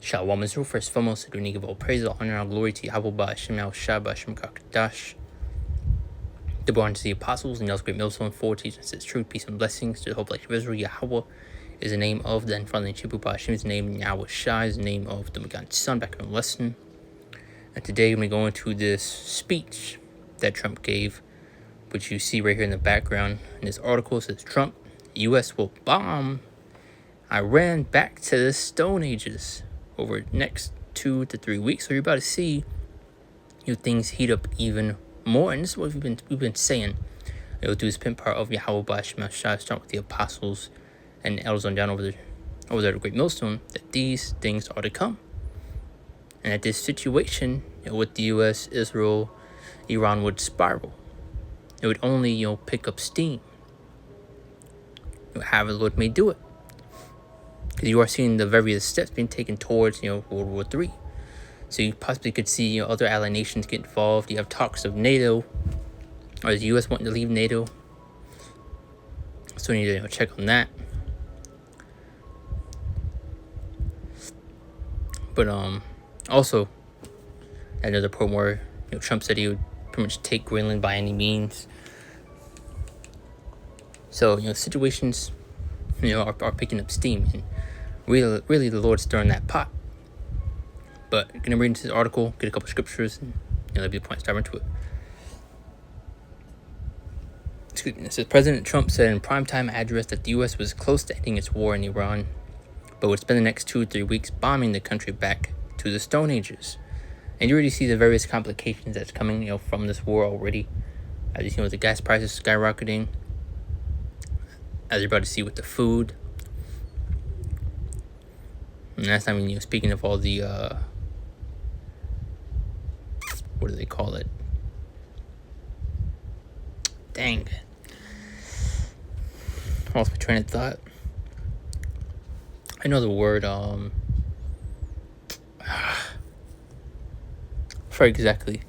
Shalom Israel, first and foremost, I do give all praise, all honor, and glory to Yahweh Ba'Shem Yahushua Ba'Shem Kakadash. The born to the apostles, and y'all's great millstone for teaching us its truth, peace, and blessings to the hope like of Israel. Yahweh is the name of the unfriendly Chibu Ba'Shem is the name, Yahushua is the name of the begotten Son, back in the lesson. And today we're going to this speech that Trump gave, which you see right here in the background. In this article, it says Trump, U.S. will bomb Iran back to the Stone Ages over the next 2 to 3 weeks. So you're about to see things heat up even more. And this is what we've been saying. It'll do this pin part of Yahweh Ba'Shem Yahushua, start with the apostles and the elders on down over there at the Great Millstone, that these things are to come. And that this situation with the U.S., Israel, Iran would spiral. It would only pick up steam. However the Lord may do it. Because you are seeing the various steps being taken towards World War III. So you possibly could see other allied nations get involved. You have talks of NATO, or the U.S. wanting to leave NATO. So we need to check on that. But also another point where Trump said he would pretty much take Greenland by any means. So situations are picking up steam, and really the Lord's stirring that pot. But I'm gonna read into this article, get a couple scriptures, and that'll be the point. Dive into it. Excuse me. It says President Trump said in primetime address that the U.S. was close to ending its war in Iran, but would spend the next 2 or 3 weeks bombing the country back to the Stone Ages. And you already see the various complications that's coming, from this war already. As you see with the gas prices skyrocketing, as you're about to see with the food, and that's not even speaking of all the what do they call it? Dang, I lost my train of thought. I know the word for exactly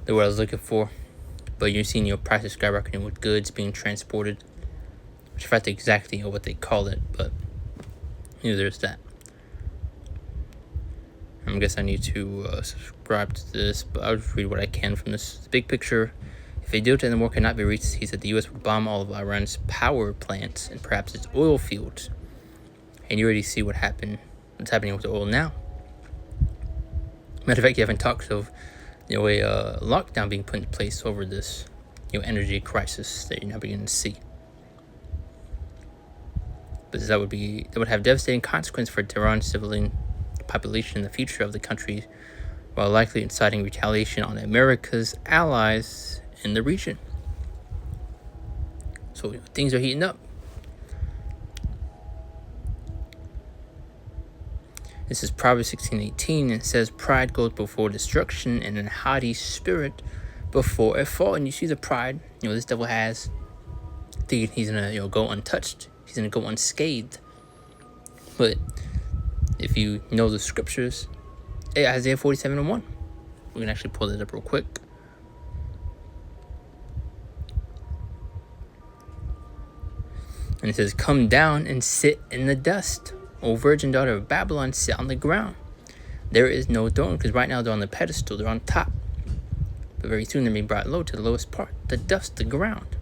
the word I was looking for, but you're seeing prices skyrocketing with goods being transported, which I forgot exactly what they call it, but there's that. I guess I need to subscribe to this, but I'll just read what I can from this. The big picture: if they do it and the war cannot be reached, he said the U.S. would bomb all of Iran's power plants and perhaps its oil fields. And you already see what's happening with the oil now. Matter of fact, you haven't talked of a lockdown being put in place over this energy crisis that you're now beginning to see. But that would have devastating consequence for Tehran's civilian population in the future of the country, while likely inciting retaliation on America's allies in the region. So things are heating up. This is Proverbs 16:18, and it says, "Pride goes before destruction, and a haughty spirit before a fall." And you see the pride this devil has, thinking he's gonna go untouched, he's gonna go unscathed. But if you know the scriptures, Isaiah 47:1, we can actually pull that up real quick. And it says, "Come down and sit in the dust, O virgin daughter of Babylon, sit on the ground. There is no throne," because right now they're on the pedestal, they're on top. But very soon they're being brought low to the lowest part, the dust, the ground.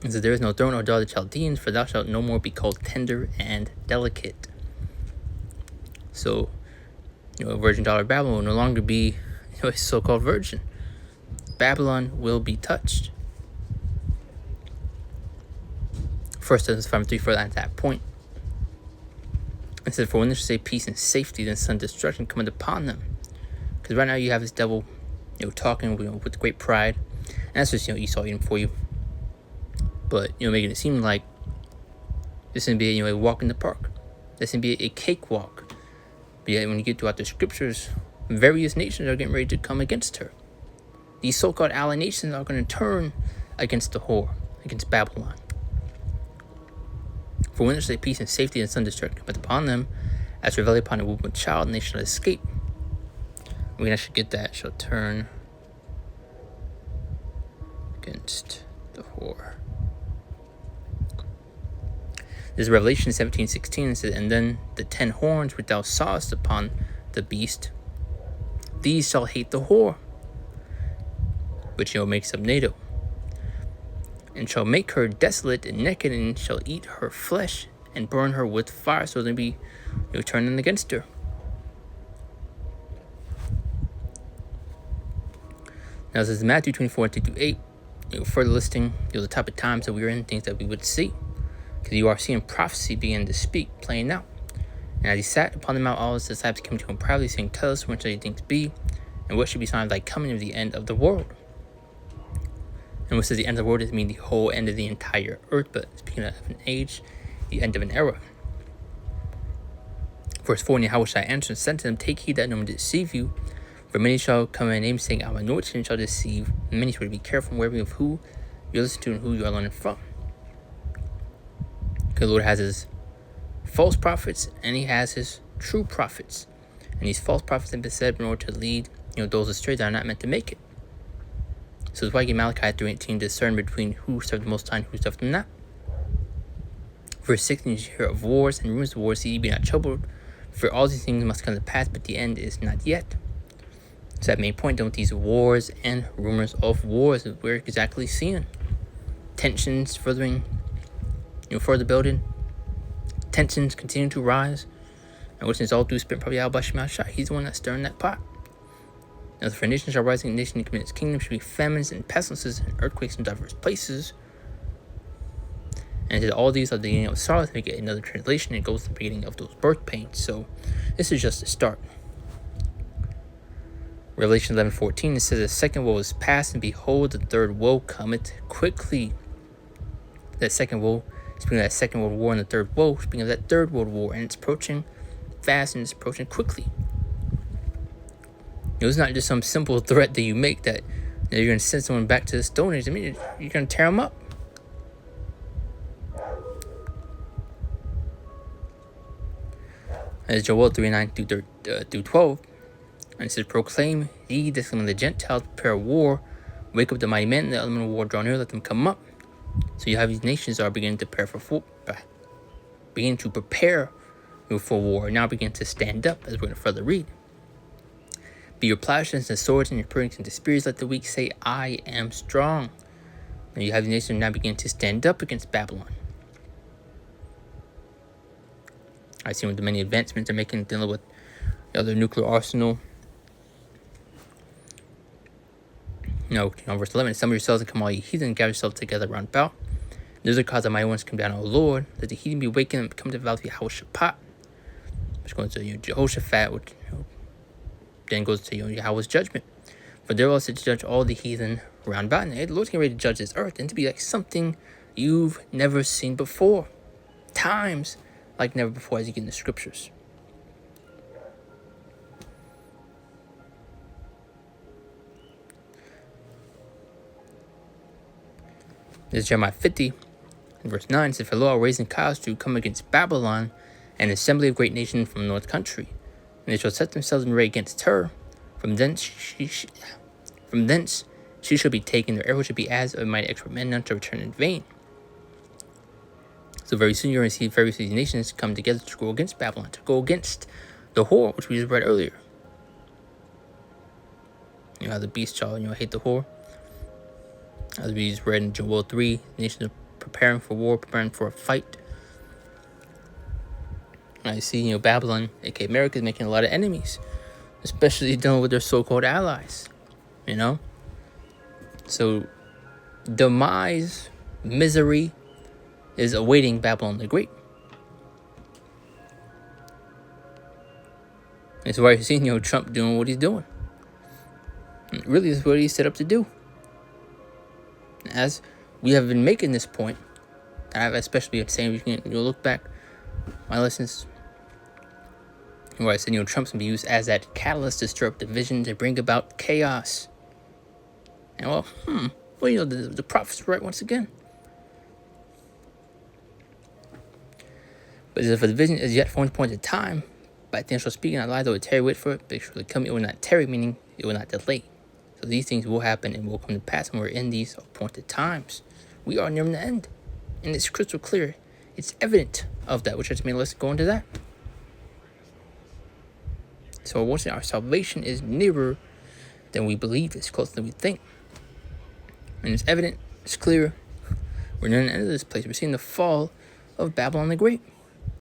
And so there is no throne, O daughter of the Chaldeans, for thou shalt no more be called tender and delicate. So, a virgin daughter of Babylon will no longer be a so-called virgin. Babylon will be touched. 1 Thessalonians 5:3 further at that point. It says, "For when they shall say peace and safety, then sudden destruction cometh upon them." Because right now you have this devil, talking with great pride, and that's just Esau eating for you. But making it seem like this is gonna be a walk in the park. This is gonna be a cakewalk. But yet, when you get throughout the scriptures, various nations are getting ready to come against her. These so-called allied nations are going to turn against the whore, against Babylon. "For when they say peace and safety and sudden destruction cometh upon them, as revealed upon a womb of child, and they shall escape." We can actually get that. "Shall turn against the whore." This is Revelation 17:16. It says, "And then the 10 horns which thou sawest upon the beast, these shall hate the whore, which makes up NATO, and shall make her desolate and naked, and shall eat her flesh and burn her with fire." So they'll be turning against her. Now this is Matthew 24:2-8. Further listing the type of times that we are in, things that we would see, because you are seeing prophecy begin to speak, playing out. And as he sat upon the mount, all his disciples came to him privately, saying, "Tell us when shall these things be, and what should be signs like coming of the end of the world?" And what says the end of the world doesn't mean the whole end of the entire earth, but speaking of an age, the end of an era. Verse 4, "And Yahweh answered and said to them, Take heed that no one deceive you. For many shall come in my name, saying, I am anointed, and shall deceive many. So be careful and wary of who you listen to and who you are learning from." Because the Lord has his false prophets and he has his true prophets. And these false prophets have been set up in order to lead those astray that are not meant to make it. So that's why you get Malachi 3:18, discern between who serve the Most High and who serve them not. Verse 16, "You hear of wars and rumors of wars, see ye be not troubled, for all these things must come to pass, but the end is not yet." So that main point, don't these wars and rumors of wars that we're exactly seeing. Tensions further building. Tensions continue to rise. And which is all due spent probably Al Bashim Al Shah. He's the one that's stirring that pot. Now, for nations are rising, nation commit its kingdom, should be famines and pestilences and earthquakes in diverse places. And all these are the beginning of sorrows. We get another translation, it goes to the beginning of those birth pains. So this is just the start. Revelation 11:14, it says, "The second woe is past, and behold, the third woe cometh quickly." That second woe, speaking of that second world war, and the third woe, speaking of that third world war, and it's approaching fast and it's approaching quickly. It's not just some simple threat that you make that you're going to send someone back to the Stone Age. I mean, you're going to tear them up. As Joel 3:9-12, and it says, "Proclaim ye this among the Gentiles, prepare war, wake up the mighty men, the element of war draw near, let them come up." So you have these nations that are beginning to prepare for war, now begin to stand up, as we're going to further read. "Be your plowshares and swords, and your pruning into spears. Let the weak say, I am strong." And you have the nations now begin to stand up against Babylon. I've seen with the many advancements they're making, dealing with their nuclear arsenal. Verse 11, "Assemble yourselves and come all ye heathen, gather yourselves together round about. Those are cause the mighty ones come down, O Lord. Let the heathen be wakened and come to the valley of Yehoshaphat." Which goes to Jehoshaphat, which then goes to Yahweh's judgment. "For there also to judge all the heathen round about." And the Lord's getting ready to judge this earth, and to be like something you've never seen before. Times like never before, as you get in the scriptures. This is Jeremiah 50, verse 9. It says, "For lo, I will raise in cause to come against Babylon, an assembly of great nations from the north country. And they shall set themselves in array against her. From thence she shall be taken. Their arrow shall be as of mighty expert men, none to return in vain." So very soon you're going to see various these nations come together to go against Babylon, to go against the whore, which we just read earlier. How the beast shall hate the whore. As we just read in Joel 3, the nations are preparing for war, preparing for a fight. And I see, Babylon, aka America, is making a lot of enemies, especially dealing with their so-called allies. So demise, misery is awaiting Babylon the Great. That's why you're seeing Trump doing what he's doing. And really, this is what he's set up to do. As we have been making this point, and I've especially been saying, you'll look back my lessons where I said, Trump's going to be used as that catalyst to stir up division, to bring about chaos. And the prophets were right once again. But if a division is yet for one point of time, by the shall speak and not lie, though it tarry, wait for it, but surely come, it will not tarry, meaning it will not delay. So these things will happen and will come to pass when we're in these appointed times. We are nearing the end. And it's crystal clear It's evident of that, which has made let's go into that. So once again, our salvation is nearer than we believe. It's closer than we think. And it's evident, it's clear. We're near the end of this place. We're seeing the fall of Babylon the Great.